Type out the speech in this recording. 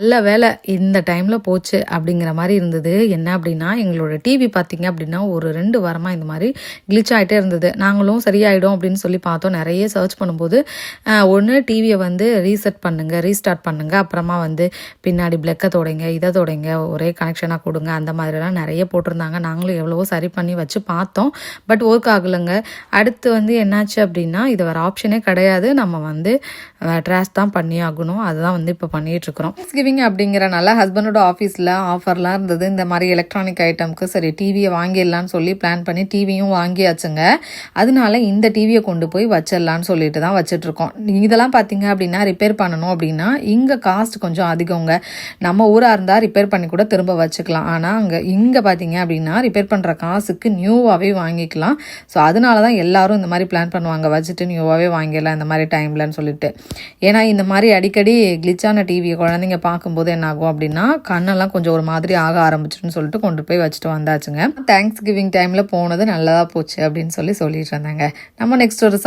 நல்ல வேலை இந்த டைமில் போச்சு அப்படிங்கிற மாதிரி இருந்தது. என்ன அப்படின்னா, எங்களோட டிவி பார்த்தீங்க அப்படின்னா ஒரு 2 வாரமாக இந்த மாதிரி கிளிச் ஆகிட்டே இருந்தது. நாங்களும் சரியாயிடும் அப்படின்னு சொல்லி பார்த்தோம். நிறைய சர்ச் பண்ணும்போது ஒன்று டிவியை வந்து ரீசெட் பண்ணுங்கள், ரீஸ்டார்ட் பண்ணுங்கள், அப்புறமா வந்து பின்னாடி பிளக்கை தொடைங்க, இதை தொடைங்க, ஒரே கனெக்ஷனாக கொடுங்க, அந்த மாதிரிலாம் நிறைய போட்டிருந்தாங்க. நாங்களும் எவ்வளவோ சரி பண்ணி வச்சு பார்த்தோம். பட் ஒர்க் ஆகலைங்க. அடுத்து வந்து என்னாச்சு அப்படின்னா, இது வேறு ஆப்ஷனே கிடையாது. நம்ம வந்து ட்ராஷ் தான் பண்ணி ஆகணும். அதுதான் வந்து இப்போ பண்ணிகிட்ருக்குறோம். அப்படிங்கிறனால ஹஸ்பண்டோட ஆஃபீஸில் ஆஃபர்லாம் இருந்தது. இந்த மாதிரி எலக்ட்ரானிக் ஐட்டம்க்கு சரி டிவியை வாங்கிடலான்னு சொல்லி பிளான் பண்ணி டிவியும் வாங்கியாச்சுங்க. அதனால இந்த டிவியை கொண்டு போய் வச்சிடலான்னு சொல்லிட்டு தான் வச்சிட்ருக்கோம். இதெல்லாம் பார்த்தீங்க அப்படின்னா ரிப்பேர் பண்ணணும் அப்படின்னா இங்கே காஸ்ட் கொஞ்சம் அதிகங்க. நம்ம ஊராக இருந்தால் ரிப்பேர் பண்ணி கூட திரும்ப வச்சுக்கலாம். ஆனால் இங்கே பார்த்தீங்க அப்படின்னா ரிப்பேர் பண்ணுற காசுக்கு நியூவாகவே வாங்கிக்கலாம். ஸோ அதனால தான் எல்லாரும் இந்த மாதிரி பிளான் பண்ணுவாங்க, வச்சுட்டு நியூவாகவே வாங்கிடலாம் இந்த மாதிரி டைம்லன்னு சொல்லிட்டு. ஏன்னா இந்த மாதிரி அடிக்கடி கிளிச்சான டிவியை குழந்தைங்க பார்க்கும்போது என்ன ஆகும் அப்படின்னா கண்ணெல்லாம் கொஞ்சம் ஒரு மாதிரி ஆக ஆரம்பிச்சுன்னு சொல்லிட்டு கொண்டு போய் வச்சுட்டு வந்தாச்சுங்க. தேங்க்ஸ் கிவிங் டைமில் போனது நல்லதாக போச்சு அப்படின்னு சொல்லிட்டு இருந்தாங்க. நம்ம நெக்ஸ்ட் ஒரு